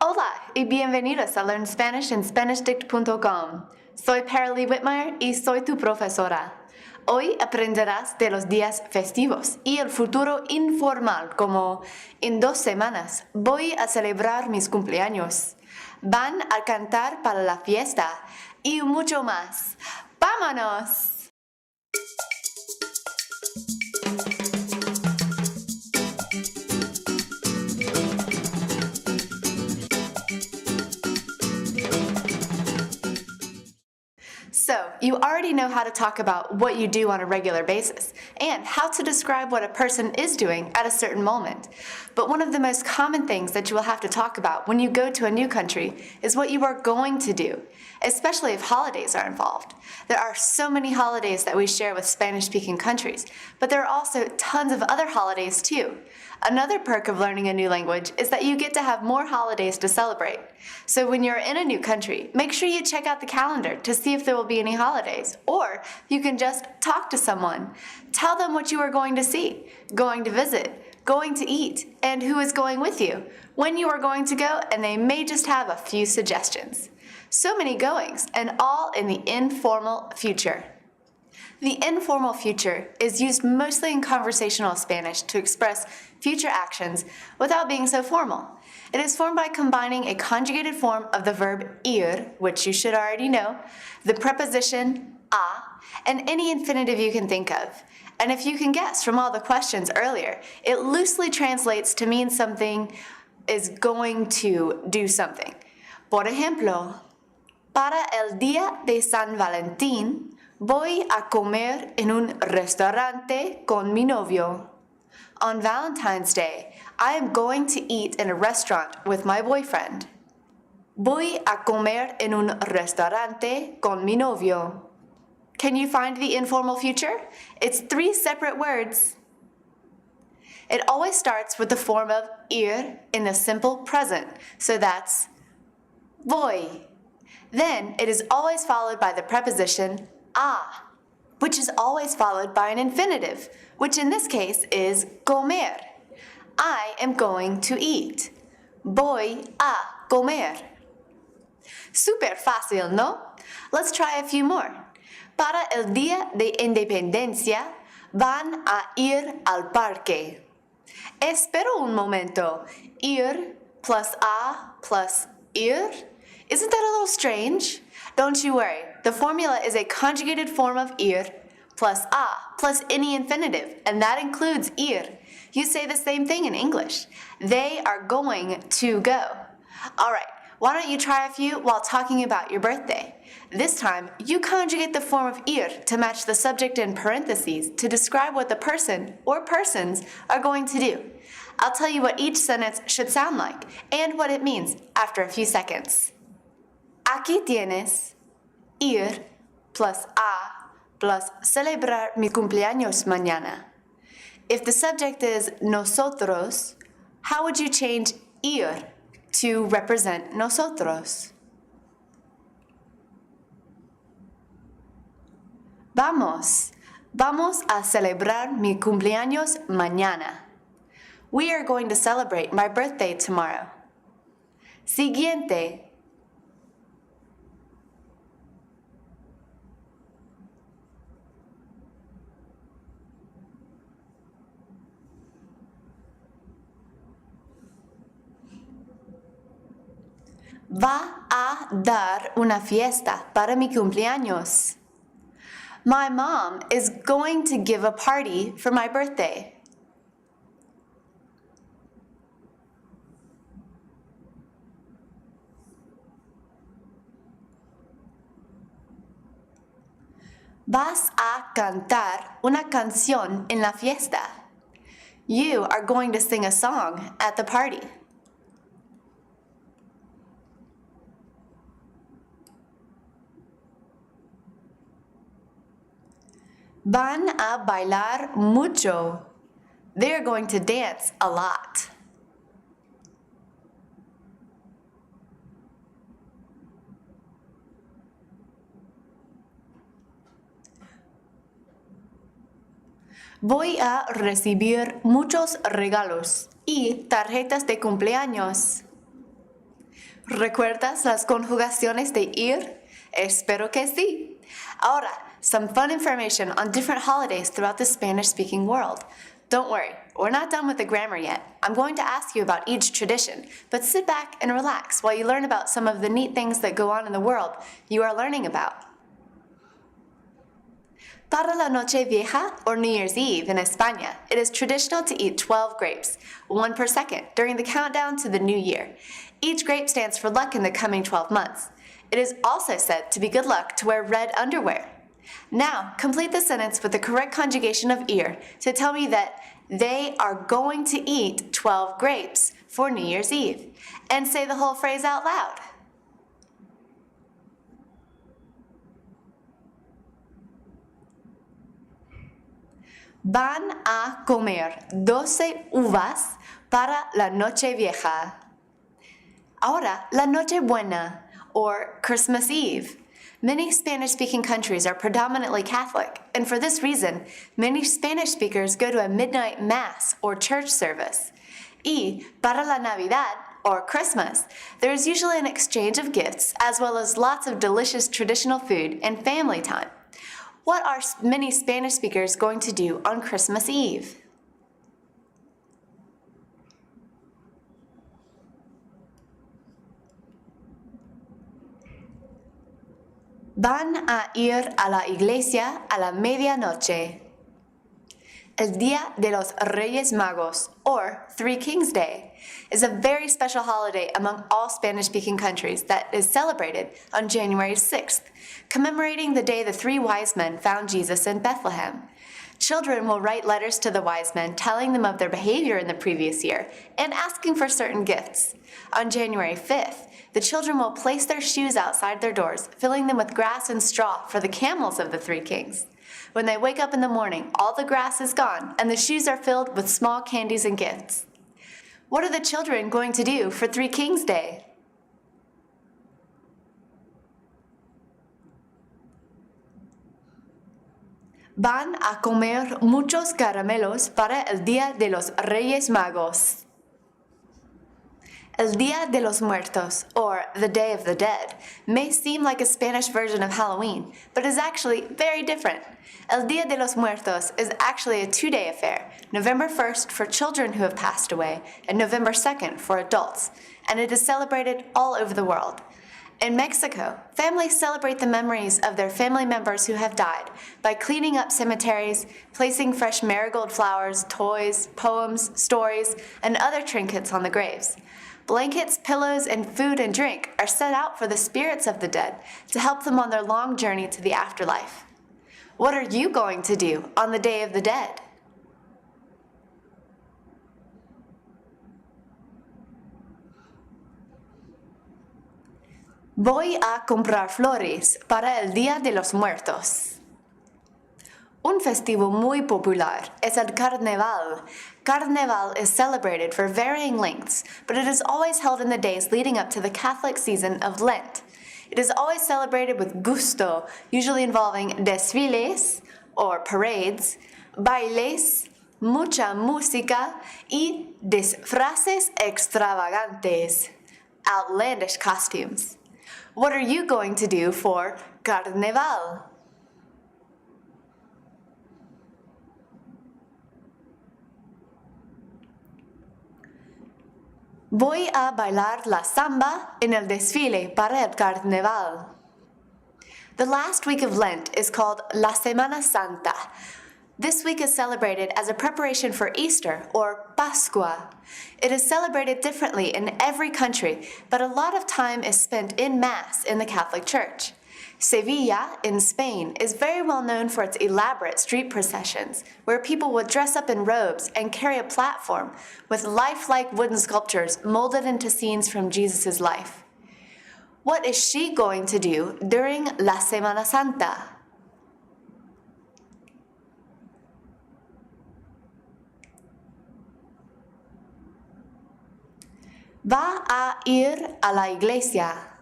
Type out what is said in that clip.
Hola y bienvenidos a Learn Spanish en SpanishDict.com. Soy Paralee Whitmire y soy tu profesora. Hoy aprenderás de los días festivos y el futuro informal, como en 2 semanas voy a celebrar mis cumpleaños. Van a cantar para la fiesta y mucho más. ¡Vámonos! So, you already know how to talk about what you do on a regular basis and how to describe what a person is doing at a certain moment. But one of the most common things that you will have to talk about when you go to a new country is what you are going to do, especially if holidays are involved. There are so many holidays that we share with Spanish-speaking countries, but there are also tons of other holidays too. Another perk of learning a new language is that you get to have more holidays to celebrate. So when you're in a new country, make sure you check out the calendar to see if there will be any holidays, or you can just talk to someone. Tell them what you are going to see, going to visit, going to eat, and who is going with you, when you are going to go, and they may just have a few suggestions. So many goings, and all in the informal future. The informal future is used mostly in conversational Spanish to express future actions without being so formal. It is formed by combining a conjugated form of the verb ir, which you should already know, the preposition a, and any infinitive you can think of. And if you can guess from all the questions earlier, it loosely translates to mean something is going to do something. Por ejemplo, para el Día de San Valentín, voy a comer en un restaurante con mi novio. On Valentine's Day, I am going to eat in a restaurant with my boyfriend. Voy a comer en un restaurante con mi novio. Can you find the informal future? It's 3 separate words. It always starts with the form of ir in the simple present, so that's voy. Then it is always followed by the preposition a, which is always followed by an infinitive, which in this case is comer. I am going to eat. Voy a comer. Super fácil, ¿no? Let's try a few more. Para el Día de Independencia, van a ir al parque. Espera un momento. Ir plus a plus ir? Isn't that a little strange? Don't you worry. The formula is a conjugated form of ir plus a plus any infinitive, and that includes ir. You say the same thing in English. They are going to go. All right, why don't you try a few while talking about your birthday? This time, you conjugate the form of ir to match the subject in parentheses to describe what the person or persons are going to do. I'll tell you what each sentence should sound like and what it means after a few seconds. Aquí tienes ir plus a plus celebrar mi cumpleaños mañana. If the subject is nosotros, how would you change ir to represent nosotros? Vamos a celebrar mi cumpleaños mañana. We are going to celebrate my birthday tomorrow. Siguiente. Va a dar una fiesta para mi cumpleaños. My mom is going to give a party for my birthday. Vas a cantar una canción en la fiesta. You are going to sing a song at the party. Van a bailar mucho. They're going to dance a lot. Voy a recibir muchos regalos y tarjetas de cumpleaños. ¿Recuerdas las conjugaciones de ir? Espero que sí. Ahora, some fun information on different holidays throughout the Spanish-speaking world. Don't worry, we're not done with the grammar yet. I'm going to ask you about each tradition, but sit back and relax while you learn about some of the neat things that go on in the world you are learning about. Para la Noche Vieja, or New Year's Eve in España, it is traditional to eat 12 grapes, one per second, during the countdown to the new year. Each grape stands for luck in the coming 12 months. It is also said to be good luck to wear red underwear. Now, complete the sentence with the correct conjugation of ir to tell me that they are going to eat 12 grapes for New Year's Eve. And say the whole phrase out loud. Van a comer 12 uvas para la Noche Vieja. Ahora, la Noche Buena, or Christmas Eve. Many Spanish-speaking countries are predominantly Catholic, and for this reason, many Spanish speakers go to a midnight mass or church service. Y para la Navidad, or Christmas, there is usually an exchange of gifts as well as lots of delicious traditional food and family time. What are many Spanish speakers going to do on Christmas Eve? Van a ir a la iglesia a la medianoche. El Día de los Reyes Magos, or Three Kings Day, is a very special holiday among all Spanish-speaking countries that is celebrated on January 6th, commemorating the day the three wise men found Jesus in Bethlehem. Children will write letters to the wise men telling them of their behavior in the previous year and asking for certain gifts. On January 5th, the children will place their shoes outside their doors, filling them with grass and straw for the camels of the three kings. When they wake up in the morning, all the grass is gone, and the shoes are filled with small candies and gifts. What are the children going to do for Three Kings Day? Van a comer muchos caramelos para el Día de los Reyes Magos. El Día de los Muertos, or the Day of the Dead, may seem like a Spanish version of Halloween, but is actually very different. El Día de los Muertos is actually a two-day affair, November 1st for children who have passed away, and November 2nd for adults, and it is celebrated all over the world. In Mexico, families celebrate the memories of their family members who have died by cleaning up cemeteries, placing fresh marigold flowers, toys, poems, stories, and other trinkets on the graves. Blankets, pillows, and food and drink are set out for the spirits of the dead to help them on their long journey to the afterlife. What are you going to do on the Day of the Dead? Voy a comprar flores para el Día de los Muertos. Un festivo muy popular es el Carnaval. Carnaval is celebrated for varying lengths, but it is always held in the days leading up to the Catholic season of Lent. It is always celebrated with gusto, usually involving desfiles, or parades, bailes, mucha música, y disfraces extravagantes, outlandish costumes. What are you going to do for Carnaval? Voy a bailar la samba en el desfile para el carnaval. The last week of Lent is called La Semana Santa. This week is celebrated as a preparation for Easter, or Pascua. It is celebrated differently in every country, but a lot of time is spent in Mass in the Catholic Church. Sevilla, in Spain, is very well known for its elaborate street processions, where people would dress up in robes and carry a platform with lifelike wooden sculptures molded into scenes from Jesus' life. What is she going to do during La Semana Santa? Va a ir a la iglesia.